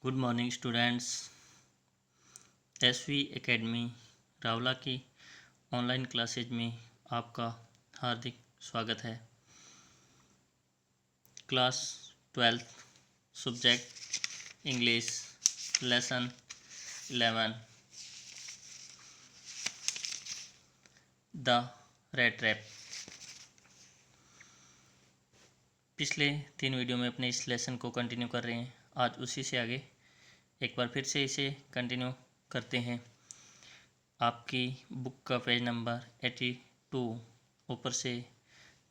Good morning students. SV academy Rawla की online classes में आपका हार्दिक स्वागत है। Class 12th subject English lesson 11 the red trap. पिछले 3 वीडियो में अपने इस लेसन को कंटिन्यू कर रहे हैं। आज उसी से आगे एक बार फिर से इसे कंटिन्यू करते हैं। आपकी बुक का पेज नंबर 82 ऊपर से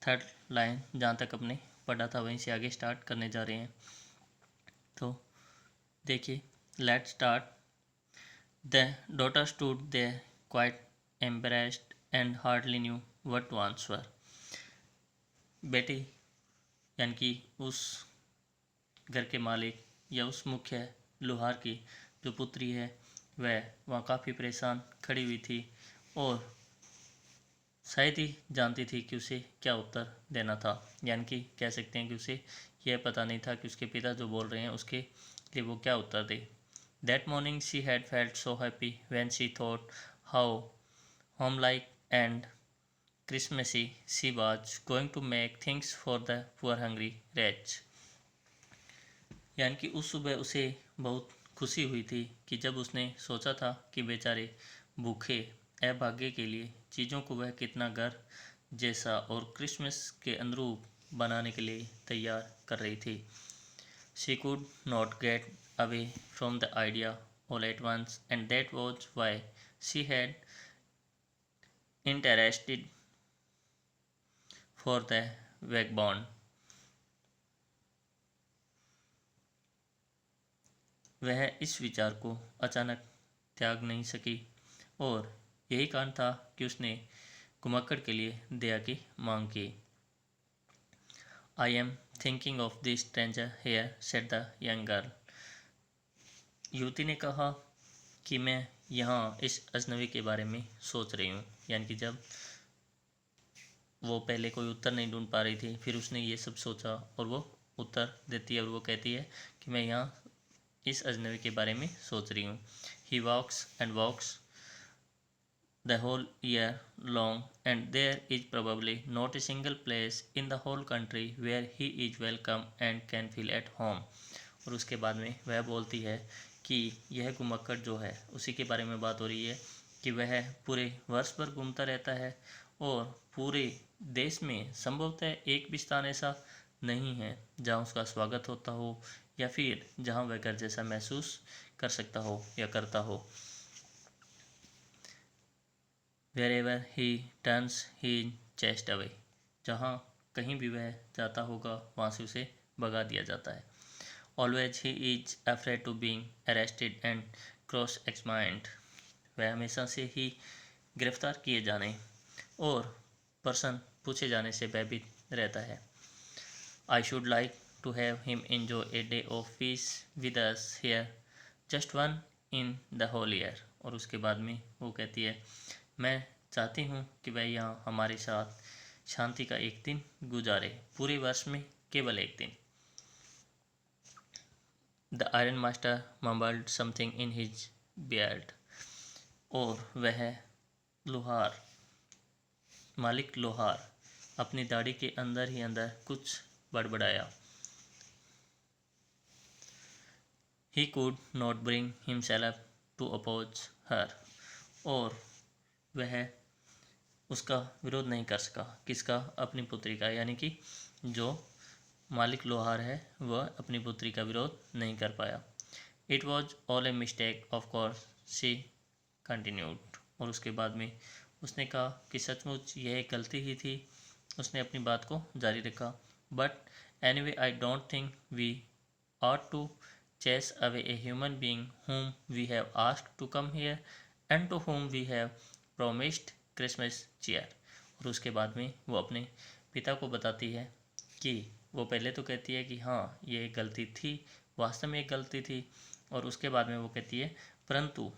3rd लाइन जहाँ तक अपने पढ़ा था वहीं से आगे स्टार्ट करने जा रहे हैं। तो देखिए, let start. The daughter stood there quite embarrassed and hardly knew what to answer. बेटी यानी कि उस घर के मालिक या उस मुख्य लोहार की जो पुत्री है वह वहाँ काफ़ी परेशान खड़ी हुई थी और शायद ही जानती थी कि उसे क्या उत्तर देना था। यानी कि कह सकते हैं कि उसे यह पता नहीं था कि उसके पिता जो बोल रहे हैं उसके लिए वो क्या उत्तर दे। That morning she had felt so happy when she thought how home like and Christmassy she was going to make things for the poor hungry wretch. यानी कि उस सुबह उसे बहुत खुशी हुई थी कि जब उसने सोचा था कि बेचारे भूखे अभागे के लिए चीज़ों को वह कितना घर जैसा और क्रिसमस के अनुरूप बनाने के लिए तैयार कर रही थी। She could not get away from the idea all at once and that was why she had interested for the vagabond. वह इस विचार को अचानक त्याग नहीं सकी और यही कारण था कि उसने घुमक्कड़ के लिए दया की मांग की। I am thinking of this stranger here said the young girl. युवती ने कहा कि मैं यहाँ इस अजनबी के बारे में सोच रही हूँ। यानी कि जब वो पहले कोई उत्तर नहीं ढूंढ पा रही थी फिर उसने ये सब सोचा और वो उत्तर देती है और वो कहती है कि मैं यहाँ इस अजनबी के बारे में सोच रही हूँ। He walks and walks the whole year long and there is probably not a single place in the whole country where he is welcome and can feel at home। और उसके बाद में वह बोलती है कि यह घुमक्कड़ जो है उसी के बारे में बात हो रही है कि वह पूरे वर्ष भर घूमता रहता है और पूरे देश में संभवतः एक भी स्थान ऐसा नहीं है जहाँ उसका स्वागत होता हो या फिर जहाँ वह घर जैसा महसूस कर सकता हो या करता हो। Wherever he turns he chased away। जहाँ कहीं भी वह जाता होगा वहाँ से उसे भगा दिया जाता है। Always he is afraid to being arrested and cross-examined। वह हमेशा से ही गिरफ्तार किए जाने और प्रश्न पूछे जाने से भयभीत रहता है। I should like to have him enjoy a day of peace with us here, just one in the whole year। और उसके बाद में वो कहती है मैं चाहती हूँ कि वह यहाँ हमारे साथ शांति का एक दिन गुजारे, पूरे वर्ष में केवल एक दिन। The iron master mumbled something in his beard. और वह लोहार मालिक लोहार अपनी दाढ़ी के अंदर ही अंदर कुछ बड़बड़ाया। He could not bring himself to oppose her. और वह उसका विरोध नहीं कर सका। किसका? अपनी पुत्री का। यानी कि जो मालिक लोहार है वह अपनी पुत्री का विरोध नहीं कर पाया। It was all a mistake of course she continued. और उसके बाद में उसने कहा कि सचमुच यह एक गलती ही थी। उसने अपनी बात को जारी रखा। But anyway I don't think we ought to chase away a human being whom we have asked to come here and to whom we have promised Christmas cheer। और उसके बाद में वो अपने पिता को बताती है कि वो पहले तो कहती है कि हाँ ये एक गलती थी, वास्तव में एक गलती थी। और उसके बाद में वो कहती है परंतु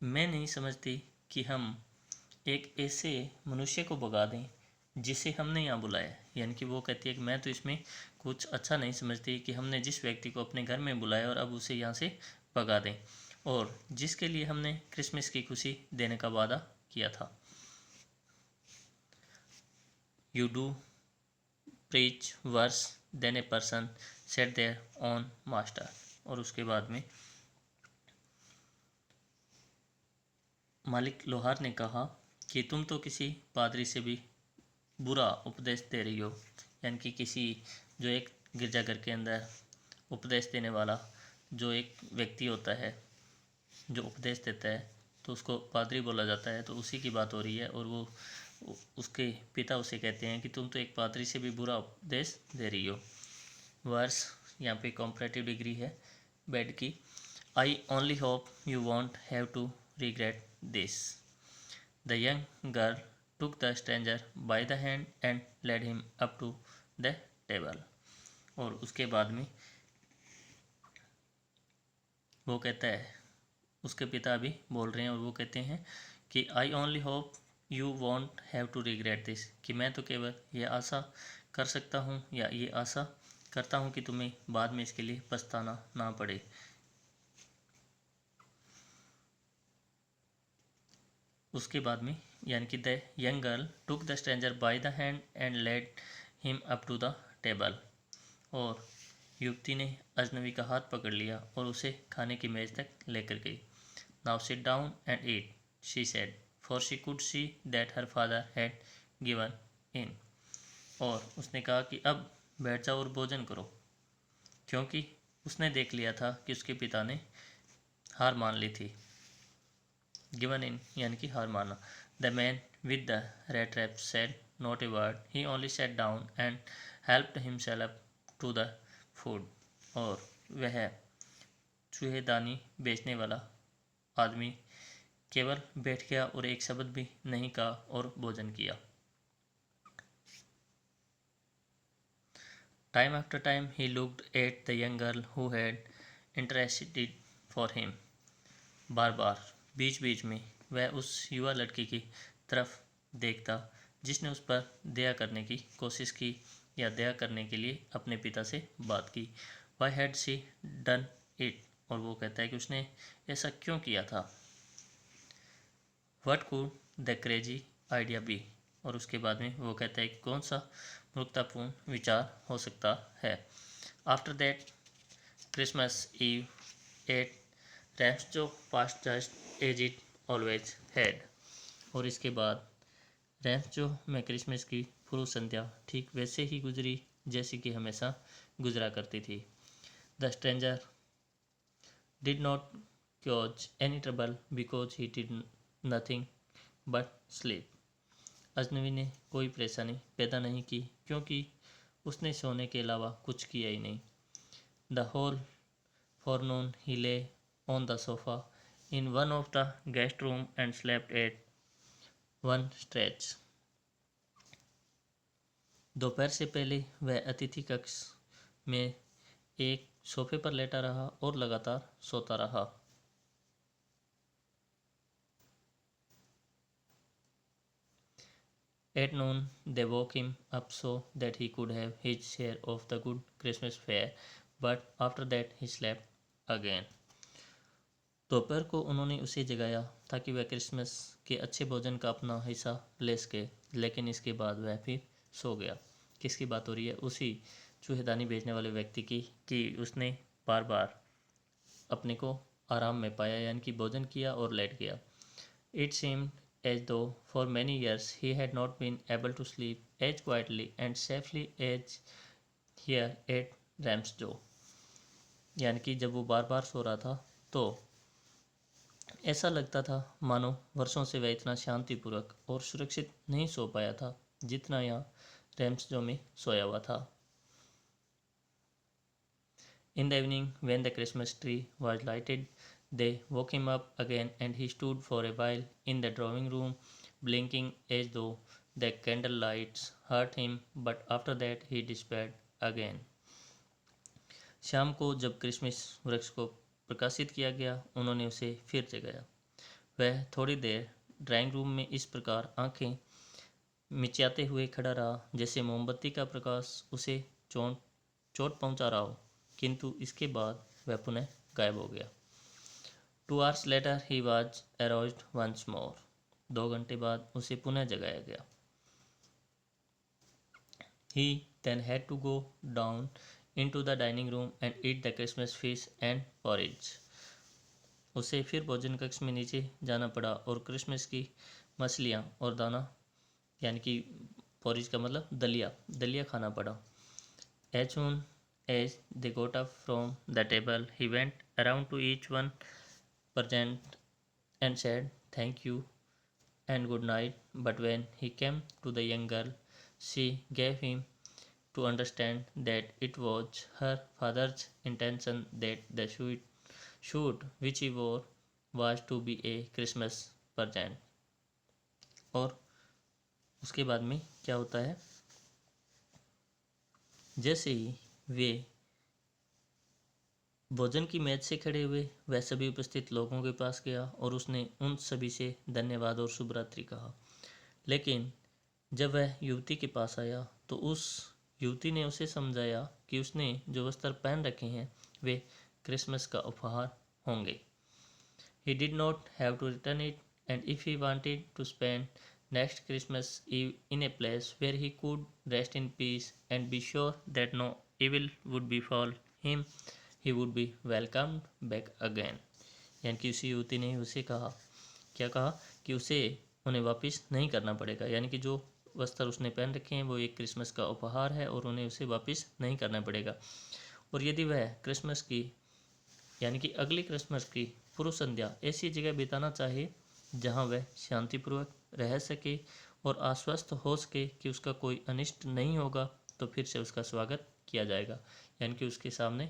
मैं नहीं समझती कि हम एक ऐसे मनुष्य को भगा दें जिसे हमने यहाँ बुलाया। यानी कि वो कहती है कि मैं तो इसमें कुछ अच्छा नहीं समझती कि हमने जिस व्यक्ति को अपने घर में बुलाया और अब उसे यहाँ से भगा दें, और जिसके लिए हमने क्रिसमस की खुशी देने का वादा किया था। You do preach worse than a person set there on master. और उसके बाद में मालिक लोहार ने कहा कि तुम तो किसी पादरी से भी बुरा उपदेश दे रही हो। यानी कि किसी जो एक गिरजाघर के अंदर उपदेश देने वाला जो एक व्यक्ति होता है जो उपदेश देता है तो उसको पादरी बोला जाता है, तो उसी की बात हो रही है। और वो उसके पिता उसे कहते हैं कि तुम तो एक पादरी से भी बुरा उपदेश दे रही हो। वर्स यहाँ पे कॉम्परेटिव डिग्री है बेड की। I only hope you won't have to regret this. The young girl took the stranger by the hand and led him up to the table। और उसके बाद में वो कहता है, उसके पिता भी बोल रहे हैं और वो कहते हैं कि I only hope you won't have to regret this, कि मैं तो केवल ये आशा कर सकता हूँ या ये आशा करता हूँ कि तुम्हें बाद में इसके लिए पछताना ना पड़े। उसके बाद में यानी कि the young girl took the stranger by the hand and led him up to the table. और युवती ने अजनबी का हाथ पकड़ लिया और उसे खाने की मेज तक लेकर गई। Now sit down and eat, she said, for she could see that her father had given in. और उसने कहा कि अब बैठ जाओ और भोजन करो, क्योंकि उसने देख लिया था कि उसके पिता ने हार मान ली थी। गिवन इन यानी कि हार माना। The man with the red wrap said not a word, he only set down and helped himself to the food. और वह चूहेदानी बेचने वाला आदमी केवल बैठ गया और एक शब्द भी नहीं कहा और भोजन किया। Time after time he looked at the young girl who had interested for him. बार बार बीच बीच में वह उस युवा लड़की की तरफ देखता जिसने उस पर दया करने की कोशिश की या दया करने के लिए अपने पिता से बात की। Why had she done it. और वो कहता है कि उसने ऐसा क्यों किया था। What could the crazy idea be. और उसके बाद में वो कहता है कि कौन सा मूर्खतापूर्ण विचार हो सकता है। After that Christmas Eve at Ramsjo passed just as it always had. और इसके बाद रैम्सजो में क्रिसमस की पूर्व संध्या ठीक वैसे ही गुजरी जैसी कि हमेशा गुजरा करती थी। The stranger did not cause any trouble because he did nothing but sleep. अजनबी ने कोई परेशानी पैदा नहीं की क्योंकि उसने सोने के अलावा कुछ किया ही नहीं। The whole forenoon he lay on the sofa in one of the guest room and slept at one stretch। दोपहर से पहले वह अतिथि कक्ष में एक सोफे पर लेटा रहा और लगातार सोता रहा। At noon they woke him up so that he could have his share of the good Christmas fare, but after that he slept again। दोपहर को उन्होंने उसे जगाया ताकि वह क्रिसमस के अच्छे भोजन का अपना हिस्सा ले सके, लेकिन इसके बाद वह फिर सो गया। किसकी बात हो रही है? उसी चूहेदानी बेचने वाले व्यक्ति की, कि उसने बार बार अपने को आराम में पाया, यानी कि भोजन किया और लेट गया। It seemed as though for many years he had not been able to sleep as quietly and safely as here at Ramsjo। यानी कि जब वो बार बार सो रहा था तो ऐसा लगता था मानो वर्षों से वह इतना शांतिपूर्वक और सुरक्षित नहीं सो पाया था जितना यहाँ रैम्सजो में सोया हुआ था। In the evening, when the Christmas tree was lighted, they woke him up again and he stood for a while in the drawing room, blinking as though the candle lights hurt him, but after that he disappeared again। शाम को जब Christmas वृक्ष को प्रकाशित किया गया, उन्होंने उसे फिर जगाया। वह थोड़ी देर ड्राइंग रूम में इस प्रकार आंखें मिचियाते हुए खड़ा रहा, जैसे मोमबत्ती का प्रकाश उसे चोट पहुंचा रहा हो, किंतु इसके बाद वह पुनः गायब हो गया। 2 hours later he was aroused once more. 2 घंटे बाद उसे पुनः जगाया गया। He then had to go down into the dining room and eat the Christmas fish and porridge. उसे फिर भोजन कक्ष में नीचे जाना पड़ा और क्रिसमस की मछलियाँ और दाना यानी कि पोरिज का मतलब दलिया खाना पड़ा। As soon as they got up from the table, he went around to each one present and said thank you and good night. But when he came to the young girl, she gave him to understand that it was her father's intention that the suit which he wore was to be a Christmas present. और उसके बाद में क्या होता है, जैसे ही वे भोजन की मेज से खड़े हुए वह सभी उपस्थित लोगों के पास गया और उसने उन सभी से धन्यवाद और शुभ रात्रि कहा। लेकिन जब वह युवती के पास आया तो उस युवती ने उसे समझाया कि उसने जो वस्त्र पहन रखे हैं वे क्रिसमस का उपहार होंगे। He did not have to return it, and if he wanted to spend next Christmas Eve in a place where he could rest in peace and be sure that no evil would befall him, he would be welcomed back again. यानी कि उसी युवती ने उसे कहा, क्या कहा कि उसे उन्हें वापस नहीं करना पड़ेगा, यानी कि जो वस्त्र उसने पहन रखे हैं वो एक क्रिसमस का उपहार है और उन्हें उसे वापस नहीं करना पड़ेगा। और यदि वह क्रिसमस की यानी कि अगली क्रिसमस की पूर्व संध्या ऐसी जगह बिताना चाहे जहां वह शांतिपूर्वक रह सके और आश्वस्त हो सके कि उसका कोई अनिष्ट नहीं होगा, तो फिर से उसका स्वागत किया जाएगा। यानी कि उसके सामने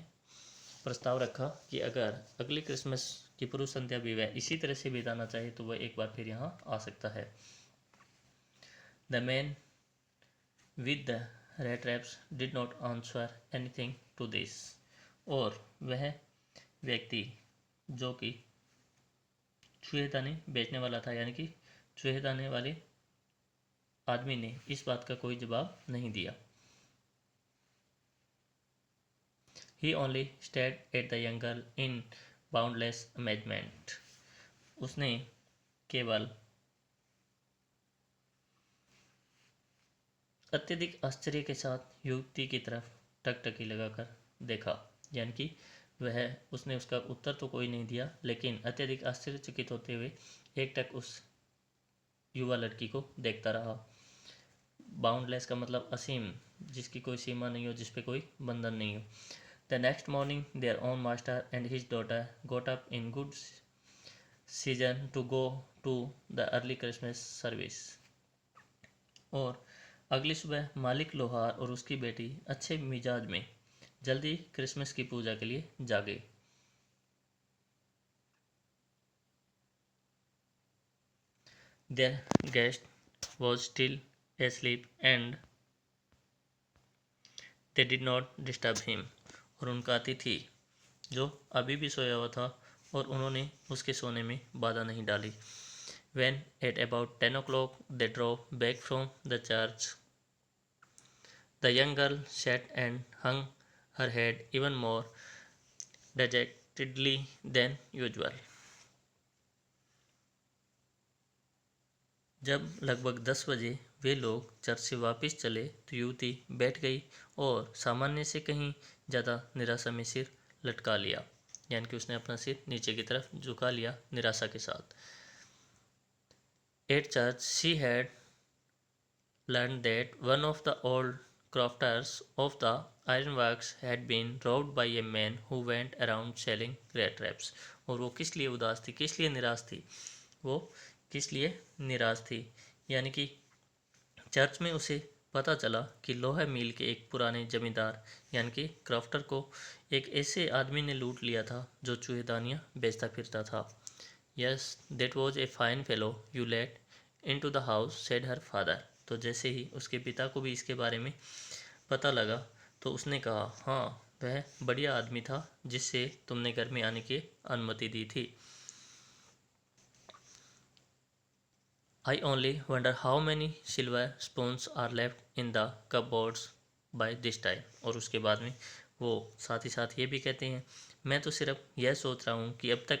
प्रस्ताव रखा कि अगर अगली क्रिसमस की पूर्व संध्या भी वह इसी तरह से बिताना चाहे तो वह एक बार फिर यहाँ आ सकता है। The man with the red wraps did not answer anything to this. और वह व्यक्ति जो कि चूहेदानी बेचने वाला था, यानी कि चूहेदानी वाले आदमी ने इस बात का कोई जवाब नहीं दिया। He only stared at the young girl in boundless amazement. उसने केवल अत्यधिक आश्चर्य के साथ युवती की तरफ टकटकी लगाकर देखा। यानी कि उसने उसका उत्तर तो कोई नहीं दिया, लेकिन अत्यधिक आश्चर्यचकित होते हुए एकटक उस युवा लड़की को देखता रहा। बाउंडलेस का मतलब असीम, जिसकी कोई सीमा नहीं हो, जिस पे कोई बंधन नहीं हो। The next morning their own master and his daughter got up in good season to go to the early Christmas service. और अगली सुबह मालिक लोहार और उसकी बेटी अच्छे मिजाज में जल्दी क्रिसमस की पूजा के लिए जागे। Their guest was still asleep and they did not disturb him. और उनका अतिथि जो अभी भी सोया हुआ था और उन्होंने उसके सोने में बाधा नहीं डाली। When at about 10 o'clock they drove back from the church, the young girl sat and hung her head even more dejectedly than usual. जब लगभग 10 बजे वे लोग चर्च से वापस चले तो युवती बैठ गई और सामान्य से कहीं ज़्यादा निराशा में सिर लटका लिया, यानी कि उसने अपना सिर नीचे की तरफ झुका लिया निराशा के साथ। At church she had learned that one of the old crofters of the ironworks had been robbed by a man who went around selling rat traps. और वो किस लिए उदास थी, किस लिए निराश थी, वो किस लिए निराश थी, यानी कि चर्च में उसे पता चला कि लोहा मिल के एक पुराने जमींदार यानी कि क्राफ्टर को एक ऐसे आदमी ने लूट लिया था जो चूहेदानियाँ बेचता फिरता था। Yes that was a fine fellow you let in to the house said her father. तो जैसे ही उसके पिता को भी इसके बारे में पता लगा तो उसने कहा, हाँ वह बढ़िया आदमी था जिससे तुमने घर में आने की अनुमति दी थी। I only wonder how many silver spoons are left in the cupboards by this time. और उसके बाद में वो साथ ही साथ ये भी कहते हैं, मैं तो सिर्फ यह सोच रहा हूँ कि अब तक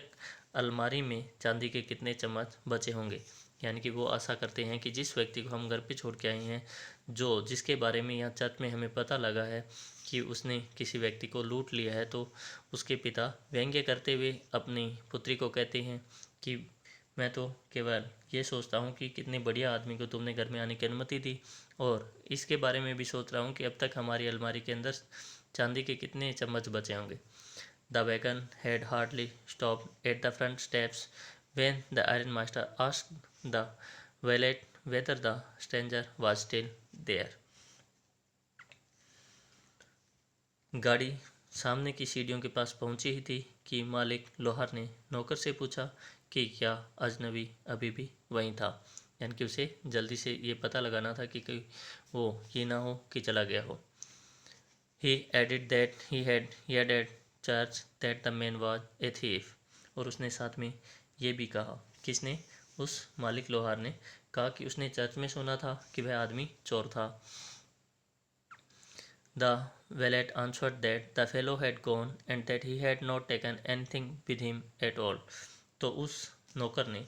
अलमारी में चांदी के कितने चम्मच बचे होंगे। यानी कि वो आशा करते हैं कि जिस व्यक्ति को हम घर पे छोड़ के आए हैं, जो जिसके बारे में यहाँ चर्च में हमें पता लगा है कि उसने किसी व्यक्ति को लूट लिया है, तो उसके पिता व्यंग्य करते हुए अपनी पुत्री को कहते हैं कि मैं तो केवल ये सोचता हूँ कि कितने बढ़िया आदमी को तुमने घर में आने की अनुमति दी, और इसके बारे में भी सोच रहा हूँ कि अब तक हमारी अलमारी के अंदर चांदी के कितने चम्मच बचे होंगे। The wagon had hardly stopped at the front steps when the iron master asked the valet whether the stranger was still there. गाड़ी सामने की सीढ़ियों के पास पहुंची ही थी कि मालिक लोहार ने नौकर से पूछा कि क्या अजनबी अभी भी वहीं था। यानी कि उसे जल्दी से ये पता लगाना था कि कहीं वो ये ना हो कि चला गया हो। He added that he had heard at church that the man was a thief। और उसने साथ में ये भी कहा, किसने, उस मालिक लोहार ने कहा कि उसने चर्च में सुना था कि वह आदमी चोर था। The valet answered that the fellow had gone and that he had not taken anything with him at all। तो उस नौकर ने,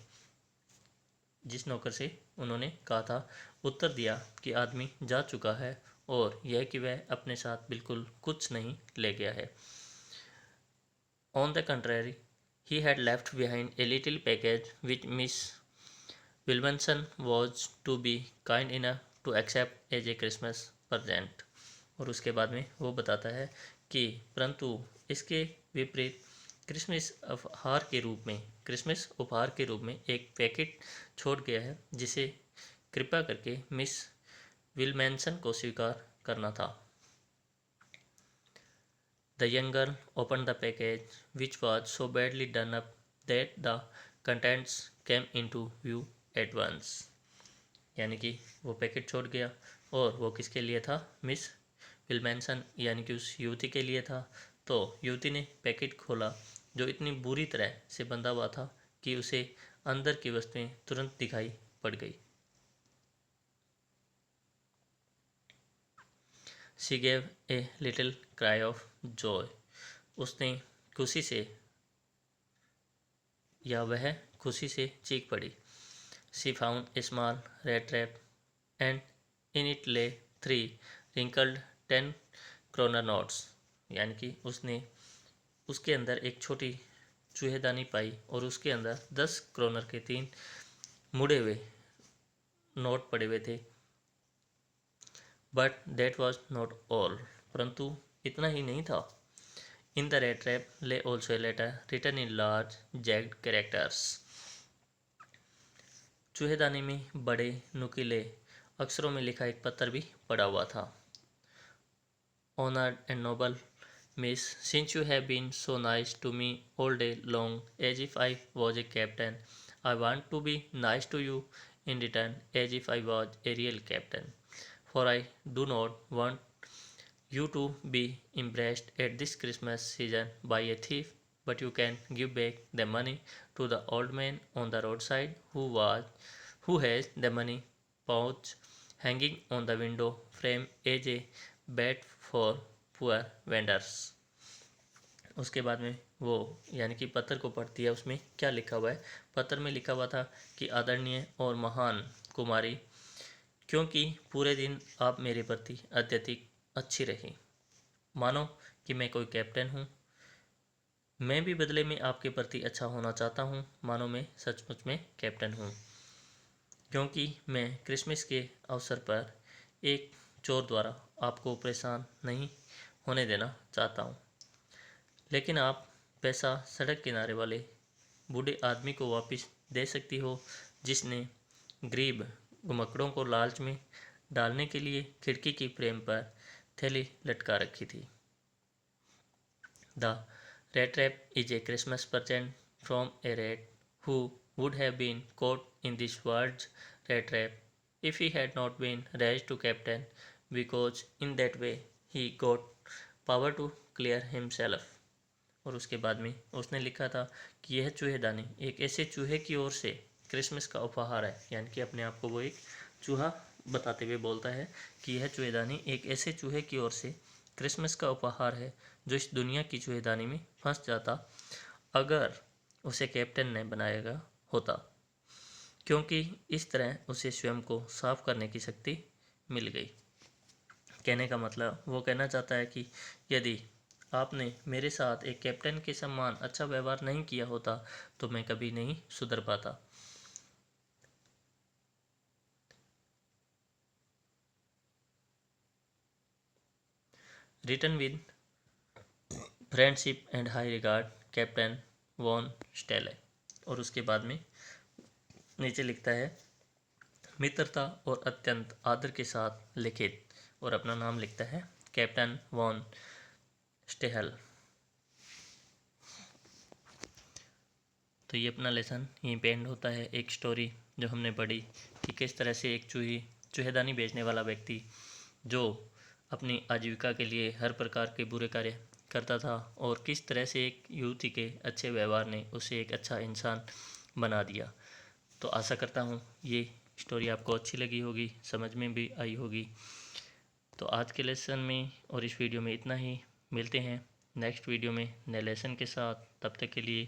जिस नौकर से उन्होंने कहा था, उत्तर दिया कि आदमी जा चुका है और यह कि वह अपने साथ बिल्कुल कुछ नहीं ले गया है। On the contrary, he had left behind a little package which Miss Williamson was to be kind enough to accept as a Christmas present। और उसके बाद में वो बताता है कि परंतु इसके विपरीत क्रिसमस उपहार के रूप में एक पैकेट छोड़ गया है, जिसे कृपा करके मिस विलमेंसन को स्वीकार करना था। The young girl open the package which was so badly done up that the contents came into view at once. यानी कि वो पैकेट छोड़ गया और वो किसके लिए था, मिस विलमेंसन यानी कि उस युवती के लिए था। तो युवती ने पैकेट खोला जो इतनी बुरी तरह से बंधा हुआ था कि उसे अंदर की वस्तुएं तुरंत दिखाई पड़ गई। She gave a little cry of Joy. उसने खुशी से, या वह खुशी से चीख पड़ी। She found a small red trap and in it ले 3 रिंकल्ड 10 क्रोनर नोट्स। यानी कि उसने उसके अंदर एक छोटी चूहेदानी पाई और उसके अंदर 10 क्रोनर के 3 मुड़े हुए नोट पड़े हुए थे। But that was not all. परंतु इतना ही नहीं था। In the red trap lay also a letter written in large jagged characters. चूहेदानी में बड़े नुकीले अक्षरों में लिखा एक पत्र भी पड़ा हुआ था। Honored and noble Miss, since you have been so nice to me all day long as if I was a captain, I want to be nice to you in return as if I was a real captain. For I do not want you to be embarrassed at this Christmas season by a thief, but you can give back the money to the old man on the roadside who has the money pouch hanging on the window frame as a bet for poor vendors. उसके बाद में वो यानी कि पत्र को पढ़ती है। उसमें क्या लिखा हुआ है, पत्र में लिखा हुआ था कि आदरणीय और महान कुमारी, क्योंकि पूरे दिन आप मेरे प्रति अत्यधिक अच्छी रही, मानो कि मैं कोई कैप्टन हूँ। मैं भी बदले में आपके प्रति अच्छा होना चाहता हूँ, मानो मैं सचमुच में कैप्टन हूँ, क्योंकि मैं क्रिसमस के अवसर पर एक चोर द्वारा आपको परेशान नहीं होने देना चाहता हूँ। लेकिन आप पैसा सड़क किनारे वाले बूढ़े आदमी को वापस दे सकती हो, जिसने गरीब घुमक्कड़ों को लालच में डालने के लिए खिड़की की फ्रेम पर थैली लटका रखी थी। The red trap is a Christmas present from A red who would have been caught in this world's rat trap if he had not been raised to captain, because in that way he got power to clear himself। और उसके बाद में उसने लिखा था कि यह चूहेदानी एक ऐसे चूहे की ओर से क्रिसमस का उपहार है, यानी कि अपने आप को वो एक चूहा बताते हुए बोलता है कि यह चूहेदानी एक ऐसे चूहे की ओर से क्रिसमस का उपहार है जो इस दुनिया की चूहेदानी में फंस जाता अगर उसे कैप्टन ने बनाएगा होता, क्योंकि इस तरह उसे स्वयं को साफ करने की शक्ति मिल गई। कहने का मतलब वो कहना चाहता है कि यदि आपने मेरे साथ एक कैप्टन के समान अच्छा व्यवहार नहीं किया होता तो मैं कभी नहीं सुधर पाता। Written with friendship and high regard, captain von Stahle. और उसके बाद में नीचे लिखता है मित्रता और अत्यंत आदर के साथ लिखित, और अपना नाम लिखता है कैप्टन वॉन स्टेहल। तो ये अपना लेसन यहीं पे एंड होता है। एक स्टोरी जो हमने पढ़ी कि किस तरह से एक चूहेदानी बेचने वाला व्यक्ति जो अपनी आजीविका के लिए हर प्रकार के बुरे कार्य करता था, और किस तरह से एक युवती के अच्छे व्यवहार ने उसे एक अच्छा इंसान बना दिया। तो आशा करता हूँ ये स्टोरी आपको अच्छी लगी होगी, समझ में भी आई होगी। तो आज के लेसन में और इस वीडियो में इतना ही। मिलते हैं नेक्स्ट वीडियो में नए लेसन के साथ। तब तक के लिए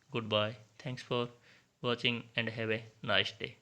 good bye, thanks for watching and have a nice day.